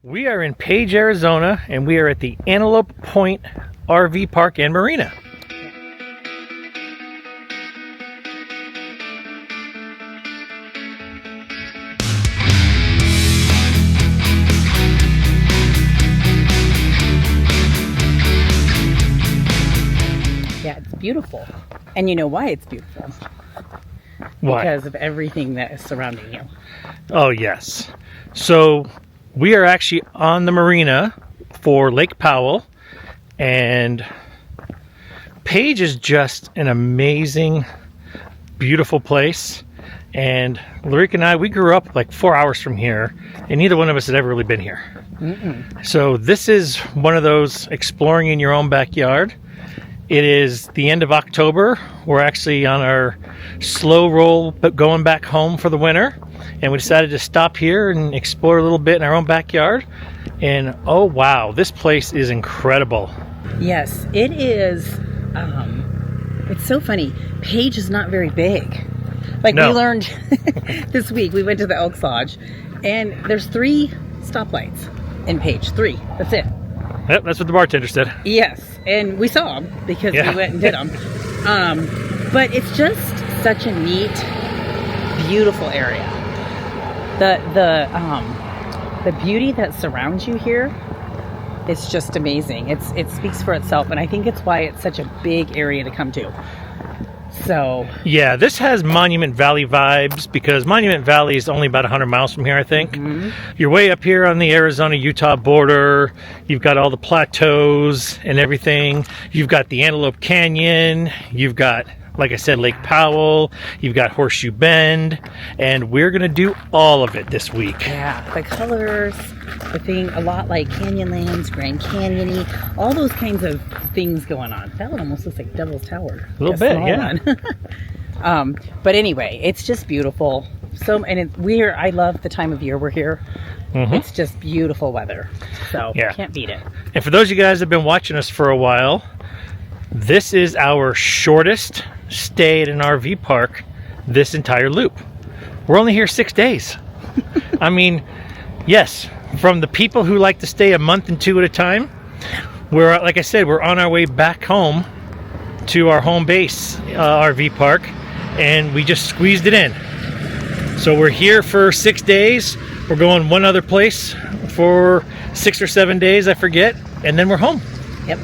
We are in Page, Arizona, and we are at the Antelope Point RV Park and Marina. Yeah, it's beautiful. And you know why it's beautiful? Why? Because of everything that is surrounding you. Oh, yes. So we are actually on the marina for Lake Powell, and Page is just an amazing, beautiful place. And Larica and I, we grew up like 4 hours from here, and neither one of us had ever really been here. So this is one of those exploring in your own backyard. It is the end of October. We're actually on our slow roll, but going back home for the winter. And we decided to stop here and explore a little bit in our own backyard. And oh wow, this place is incredible. Yes, it is. It's so funny. Page is not very big. Like No. we learned this week, we went to the Elks Lodge, and there's 3 stoplights in Page. 3. That's it. Yep, that's what the bartender said. Yes, and we saw them because Yeah. we went and did them. But it's just such a neat, beautiful area. The beauty that surrounds you here is just amazing. It speaks for itself, and I think it's why it's such a big area to come to. So Yeah, this has Monument Valley vibes because Monument Valley is only about 100 miles from here, I think. You're way up here on the Arizona-Utah border. You've got all the plateaus and everything. You've got the Antelope Canyon. You've got, like I said, Lake Powell. You've got Horseshoe Bend. And we're going to do all of it this week. yeah, the colors, the thing, a lot like Canyonlands, Grand Canyon-y, all those kinds of things going on. That one almost looks like Devil's Tower. A little bit, small yeah. one. But anyway, it's just beautiful. I love the time of year we're here. It's just beautiful weather. So Yeah. can't beat it. And for those of you guys that have been watching us for a while, this is our shortest stay at an RV park this entire loop. We're only here 6 days. I mean, yes, from the people who like to stay a month and 2 at a time, we're, like I said, we're on our way back home to our home base RV park, and we just squeezed it in. So we're here for 6 days. We're going one other place for 6 or 7 days, I forget, and then we're home. Yep.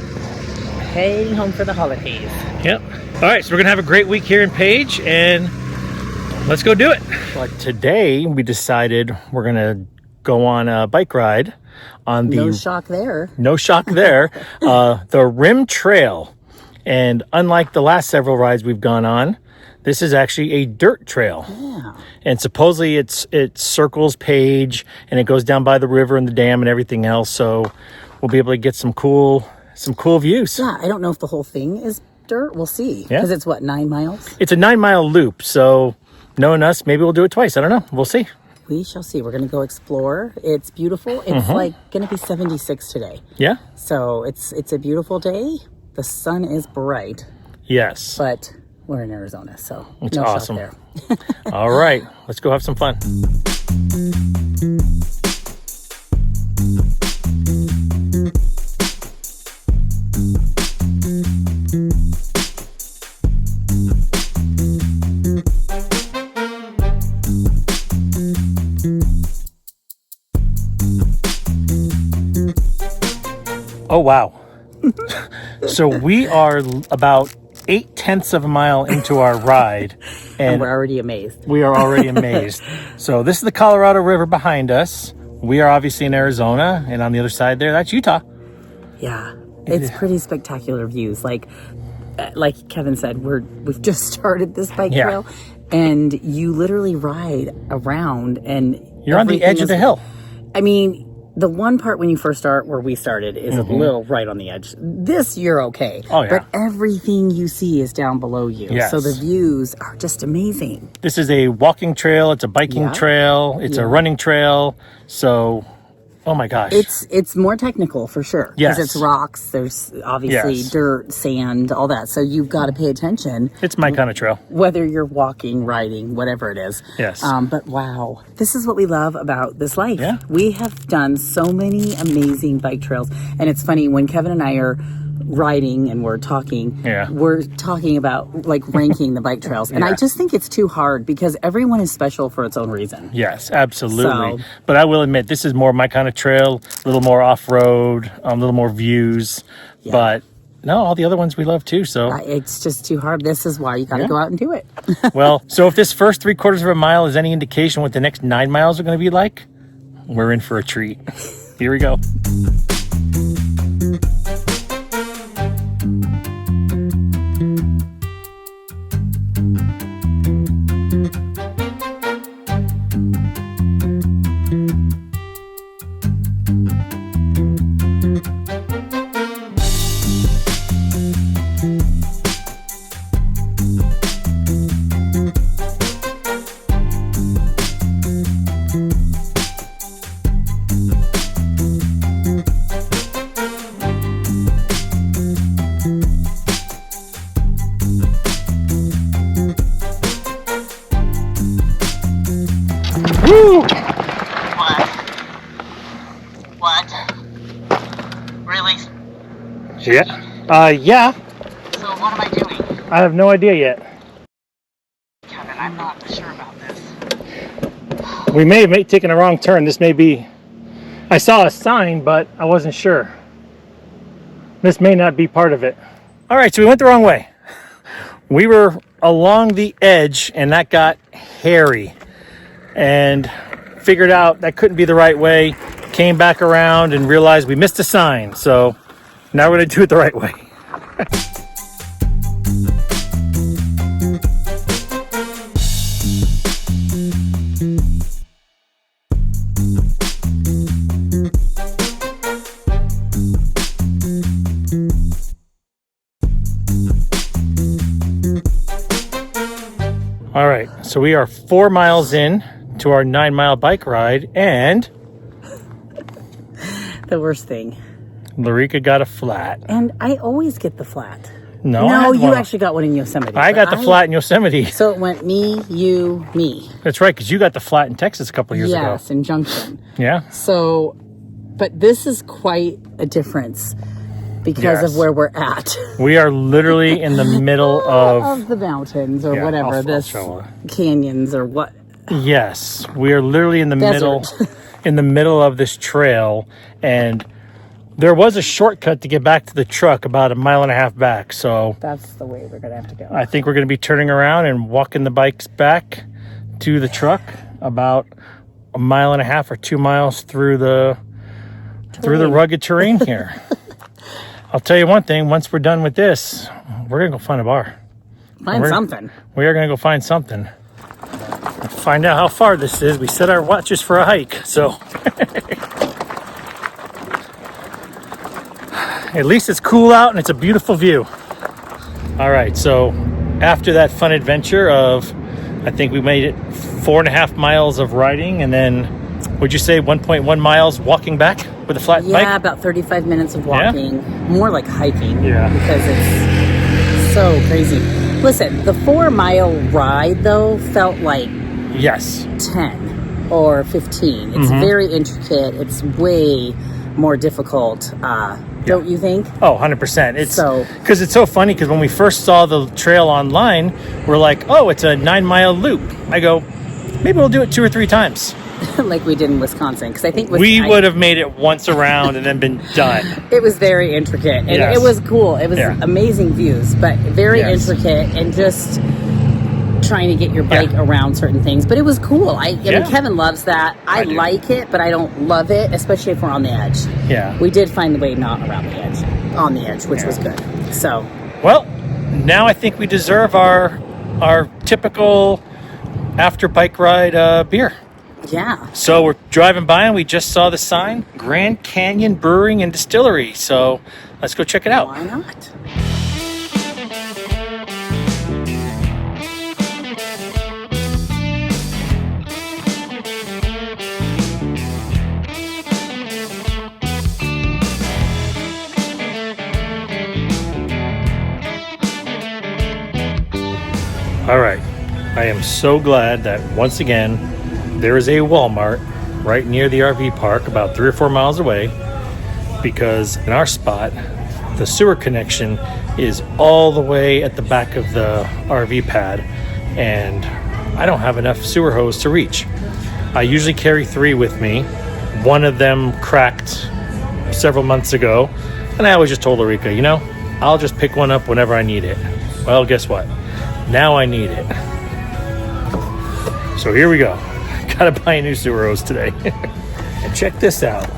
Heading home for the holidays. Yep. All right, so we're gonna have a great week here in Page, and let's go do it. But today we decided we're gonna go on a bike ride on the No shock there. the Rim Trail. And unlike the last several rides we've gone on, this is actually a dirt trail. Yeah. And supposedly it circles Page, and it goes down by the river and the dam and everything else. So we'll be able to get some cool views. Yeah, I don't know if the whole thing is dirt. We'll see. Yeah. Because it's what, 9 miles? It's a 9-mile loop, so knowing us, maybe we'll do it twice. I don't know. We'll see. We shall see. We're going to go explore. It's beautiful. It's like going to be 76 today. Yeah? So it's a beautiful day. The sun is bright, Yes. but we're in Arizona, so It's no awesome. shock there. All right. Let's go have some fun. Oh, wow. So we are about 0.8 of a mile into our ride, And and we're already amazed. we are already amazed. So this is the Colorado River behind us. We are obviously in Arizona, and on the other side there, that's Utah. Yeah, it's pretty spectacular views. Like Kevin said, we've just started this bike Yeah. trail, and you literally ride around, and You're on the edge of the hill. I mean, the one part when you first start where we started is a little right on the edge. This, you're okay. Oh, yeah. But everything you see is down below you. Yes. So the views are just amazing. This is a walking trail. It's a biking Yeah. trail. It's a running trail. So Oh my gosh. It's more technical for sure. Yes. Because it's rocks. There's obviously Yes. dirt, sand, all that. So you've got to pay attention. It's my kind of trail. Whether you're walking, riding, whatever it is. Yes. But wow, this is what we love about this life. Yeah. We have done so many amazing bike trails. And it's funny, when Kevin and I are riding and we're talking, we're talking about like ranking the bike trails. And I just think it's too hard because everyone is special for its own reason. Yes, absolutely. So- But I will admit, this is more my kind of trail, a little more off-road, a little more views. Yeah. But no, all the other ones we love too. So It's just too hard. This is why you got to go out and do it. well, so if this first 3/4 of a mile is any indication what the next 9 miles are going to be like, we're in for a treat. Here we go. Woo! What? Really? Yeah. Yeah. So what am I doing? I have no idea yet. Kevin, I'm not sure about this. We may have taken a wrong turn. This may be... I saw a sign, but I wasn't sure. This may not be part of it. All right, so we went the wrong way. We were along the edge, and that got hairy. And figured out that couldn't be the right way. Came back around and realized we missed a sign. So now we're going to do it the right way. All right, so we are 4 miles in to our 9 mile bike ride, and The worst thing. Larica got a flat. And I always get the flat. No, I No, had you one. actually got one in Yosemite. I got but the flat in Yosemite. So it went me, you, me. That's right, because you got the flat in Texas a couple of years Yes, ago. in Junction. Yeah. So, but this is quite a difference because Yes. of where we're at. We are literally in the middle of... the mountains or Yeah, whatever, I'll this show her. canyons or what. Yes, we are literally in the Desert. middle of this trail, and there was a shortcut to get back to the truck about 1.5 miles back. So That's the way we're going to have to go. I think we're going to be turning around and walking the bikes back to the truck about 1.5 miles or 2 miles through the rugged terrain here. I'll tell you one thing, once we're done with this, we're going to go find a bar. Find something. We are going to go find something. Find out how far this is. We set our watches for a hike, so at least it's cool out and it's a beautiful view. All right, so after that fun adventure of, I think we made it 4.5 miles of riding, and then would you say 1.1 miles walking back with a flat bike? Yeah, about 35 minutes of walking. More like hiking. Yeah. Because it's so crazy. Listen, the 4 mile ride though felt like Yes. 10 or 15. It's very intricate. It's way more difficult. Don't you think? Oh, 100%. It's So- because it's so funny, because when we first saw the trail online, we're like, oh, it's a 9 mile loop. I go, maybe we'll do it 2 or 3 times. Like we did in Wisconsin. Because I think We would have made it once around and then been done. It was very intricate. And Yes. it was cool. It was Yeah. amazing views, but very Yes. intricate and just trying to get your bike Yeah. around certain things. But it was cool. I Yeah. mean, Kevin loves that. I do. like it, but I don't love it, especially if we're on the edge. Yeah. We did find the way not around the edge, on the edge, which Yeah. was good. So, Well, now I think we deserve our typical after bike ride beer. yeah. So we're driving by and we just saw the sign, Grand Canyon Brewing and Distillery. So let's go check it out. Why not? All right, I am so glad that once again there is a Walmart right near the RV park, about 3 or 4 miles away, because in our spot the sewer connection is all the way at the back of the RV pad, and I don't have enough sewer hose to reach. I usually carry 3 with me. One of them cracked several months ago, and I always just told Ulrika, you know, I'll just pick one up whenever I need it. Well, guess what? Now I need it. So here we go. Gotta buy a new sewer hose today. And check this out.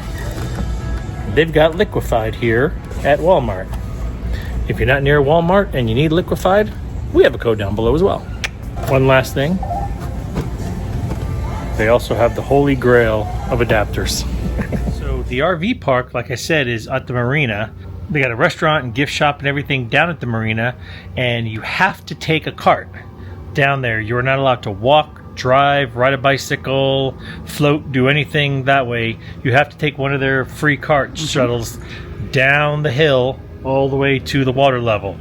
They've got liquefied here at Walmart. If you're not near Walmart and you need liquefied, we have a code down below as well. One last thing. They also have the holy grail of adapters. So the RV park, like I said, is at the marina. They got a restaurant and gift shop and everything down at the marina, and you have to take a cart down there. You're not allowed to walk, drive, ride a bicycle, float, do anything that way. You have to take one of their free cart shuttles down the hill all the way to the water level.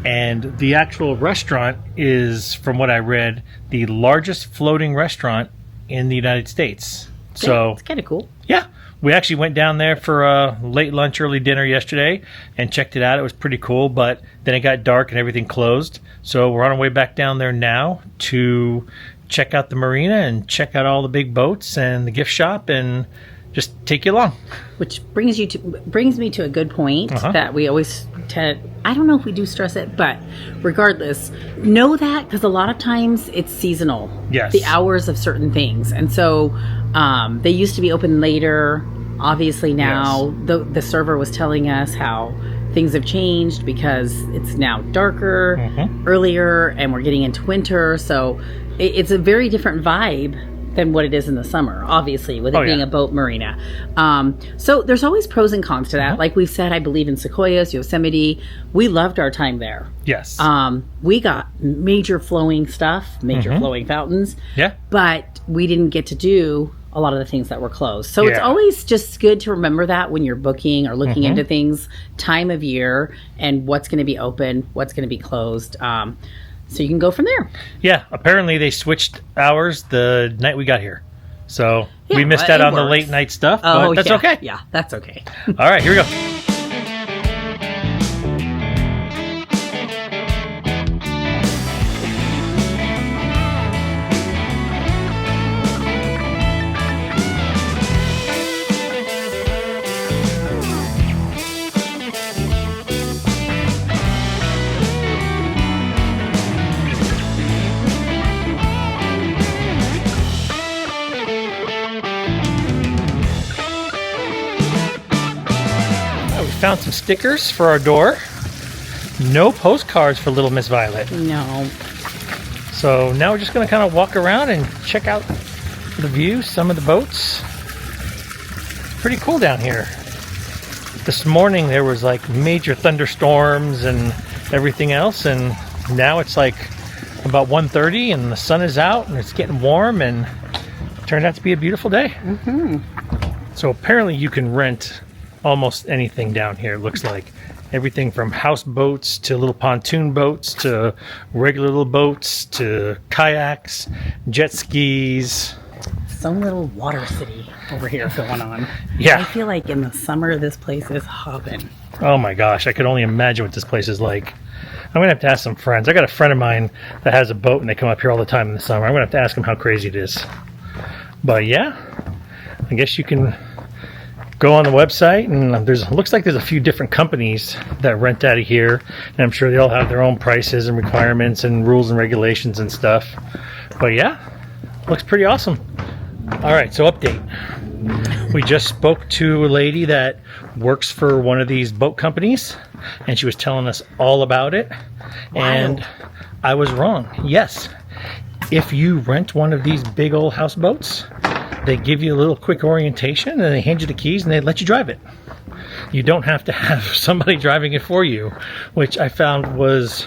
And the actual restaurant is, from what I read, the largest floating restaurant in the United States. So it's kind of cool. Yeah. We actually went down there for a late lunch, early dinner yesterday and checked it out. It was pretty cool, but then it got dark and everything closed. So we're on our way back down there now to check out the marina and check out all the big boats and the gift shop and just take you along. Which brings me to a good point that we always I don't know if we do stress it, but regardless, know that, because a lot of times it's seasonal. Yes. The hours of certain things. And so they used to be open later. Obviously now the server was telling us how things have changed because it's now darker, earlier, and we're getting into winter. So it's a very different vibe than what it is in the summer, obviously, with it being a boat marina. So there's always pros and cons to that. Like we've said, I believe in Sequoias, Yosemite. We loved our time there. Yes. We got major flowing stuff, major flowing fountains. Yeah. But we didn't get to do a lot of the things that were closed. So it's always just good to remember that when you're booking or looking into things, time of year, and what's going to be open, what's going to be closed. So you can go from there. Yeah, apparently they switched hours the night we got here. So we missed out on the late night stuff, but that's okay. Yeah, that's okay. All right, here we go. Found some stickers for our door. No postcards for Little Miss Violet. No. So now we're just going to kind of walk around and check out the view, some of the boats. Pretty cool down here. This morning there was like major thunderstorms and everything else, and now it's like about 1:30 and the sun is out and it's getting warm, and it turned out to be a beautiful day. So apparently you can rent almost anything down here. Looks like everything from houseboats to little pontoon boats to regular little boats to kayaks, jet skis. Some little water city over here going on. Yeah. I feel like in the summer this place is hopping. Oh my gosh, I could only imagine what this place is like. I'm gonna have to ask some friends. I got a friend of mine that has a boat and they come up here all the time in the summer. I'm gonna have to ask them how crazy it is. But yeah, I guess you can go on the website, and looks like there's a few different companies that rent out of here, and I'm sure they all have their own prices and requirements and rules and regulations and stuff. But yeah, looks pretty awesome. All right, so update. We just spoke to a lady that works for one of these boat companies, and she was telling us all about it. And I was wrong. Yes, if you rent one of these big old houseboats, they give you a little quick orientation and they hand you the keys and they let you drive it. You don't have to have somebody driving it for you, which I found was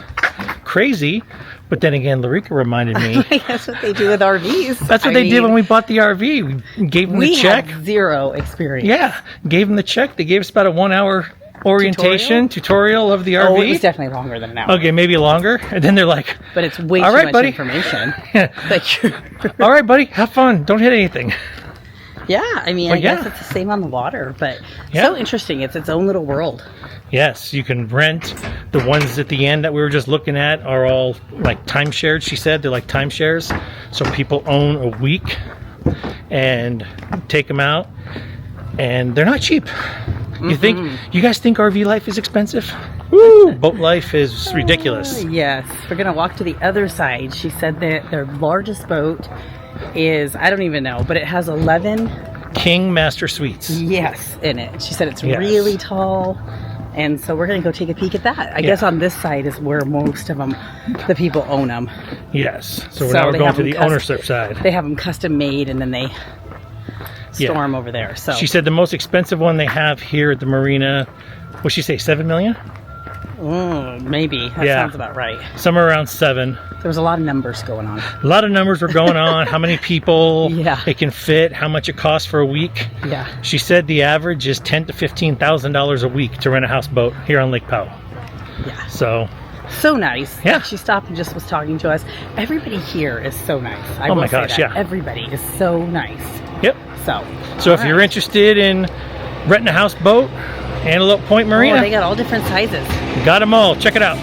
crazy. But then again, Ulrika reminded me. That's what they do with RVs. That's what they did when we bought the RV. We gave them the check. We had zero experience. Yeah, gave them the check. They gave us about a 1 hour orientation tutorial of the RV. Oh, it was definitely longer than an hour. Okay, maybe longer. And then they're like, but it's way all too right, much buddy. information. All right, buddy, have fun. Don't hit anything. Yeah, I mean, I guess it's the same on the water, but so interesting. It's its own little world. Yes, you can rent. The ones at the end that we were just looking at are all like timeshared, she said. They're like timeshares. So people own a week and take them out. And they're not cheap. You guys think RV life is expensive? Woo! Boat life is ridiculous. Yes. We're going to walk to the other side. She said that their largest boat is, I don't even know, but it has 11 King Master Suites. Yes, in it. She said it's really tall. And so we're going to go take a peek at that. I guess on this side is where most of them, the people own them. Yes. So now we're going to the ownership side. They have them custom made and then they store them over there. So she said the most expensive one they have here at the marina, what'd she say, $7 million? Maybe. That sounds about right. Somewhere around 7. There was a lot of numbers going on. A lot of numbers were going on. How many people it can fit, how much it costs for a week. Yeah. She said the average is $10,000 to $15,000 a week to rent a houseboat here on Lake Powell. Yeah. So nice. Yeah. She stopped and just was talking to us. Everybody here is so nice. Oh my gosh, yeah. Everybody is so nice. Yep. So if you're interested in renting a houseboat, Antelope Point Marina. Oh, they got all different sizes. Got them all. Check it out.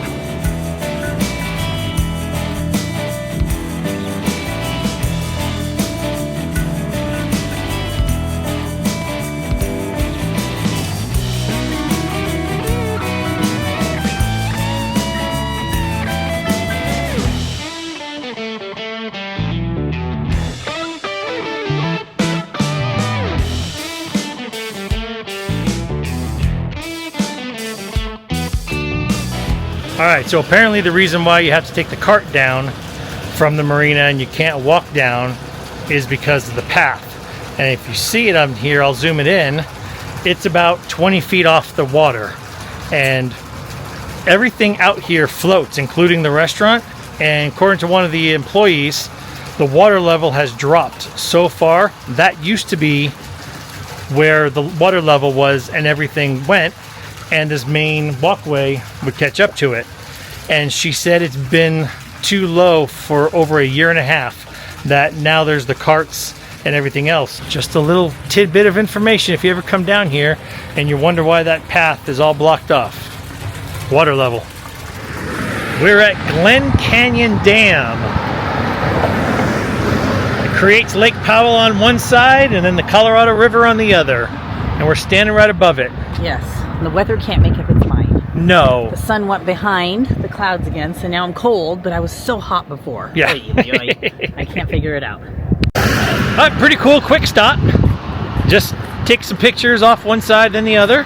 All right, so apparently the reason why you have to take the cart down from the marina and you can't walk down is because of the path. And if you see it on here, I'll zoom it in. It's about 20 feet off the water. And everything out here floats, including the restaurant. And according to one of the employees, the water level has dropped so far. That used to be where the water level was and everything went. And this main walkway would catch up to it. And she said it's been too low for over a year and a half, that now there's the carts and everything else. Just a little tidbit of information if you ever come down here and you wonder why that path is all blocked off. Water level. We're at Glen Canyon Dam. It creates Lake Powell on one side and then the Colorado River on the other. And we're standing right above it. Yes. The weather can't make up its mind. No. The sun went behind the clouds again, so now I'm cold, but I was so hot before. Yeah. I can't figure it out. Pretty cool, quick stop. Just take some pictures off one side, then the other.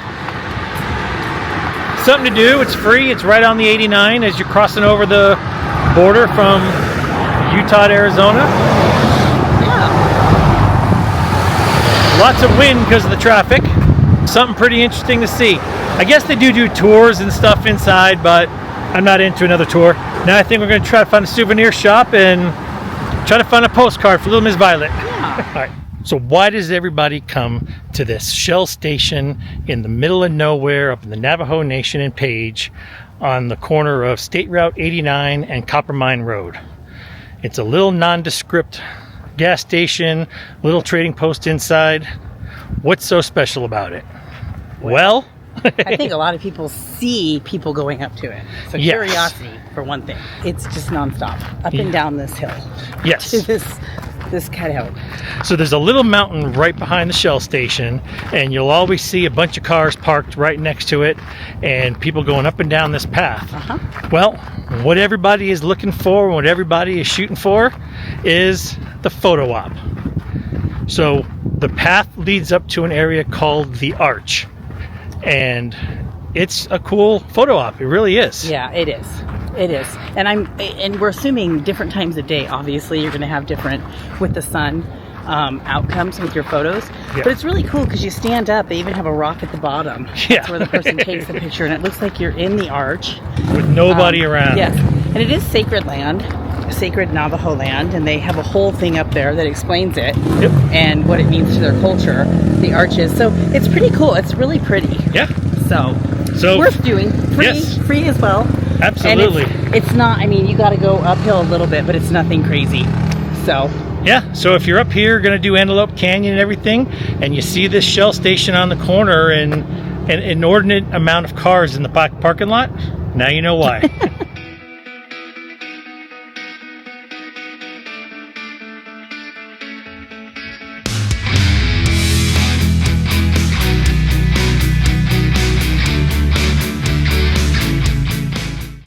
Something to do, it's free. It's right on the 89 as you're crossing over the border from Utah to Arizona. Yeah. Lots of wind because of the traffic. Something pretty interesting to see. I guess they do tours and stuff inside, but I'm not into another tour. Now I think we're going to try to find a souvenir shop and try to find a postcard for little Miss Violet. Yeah. All right. So why does everybody come to this Shell station in the middle of nowhere up in the Navajo Nation in Page on the corner of State Route 89 and Coppermine Road? It's a little nondescript gas station, little trading post inside. What's so special about it? Well, I think a lot of people see people going up to it. So curiosity, for one thing. It's just nonstop, up and down this hill. Yes. To this cutout. So there's a little mountain right behind the Shell station, and you'll always see a bunch of cars parked right next to it, and people going up and down this path. Well, what everybody is looking for, and what everybody is shooting for, is the photo op. So the path leads up to an area called the Arch, and it's a cool photo op. It really is. Yeah, it is. It is. And we're assuming different times of day. Obviously, you're going to have different with the sun outcomes with your photos. Yeah. But it's really cool because you stand up. They even have a rock at the bottom. Yeah. That's where the person takes the picture, and it looks like you're in the Arch with nobody around. Yes, and it is sacred land. Sacred Navajo land, and they have a whole thing up there that explains it and what it means to their culture, the arches. So it's pretty cool. It's really pretty. Yeah. So So worth doing. Free, yes. free as well. Absolutely. And it's not, I mean, you got to go uphill a little bit, but it's nothing crazy. So yeah, so if you're up here going to do Antelope Canyon and everything, and you see this Shell station on the corner and an inordinate amount of cars in the parking lot, now you know why.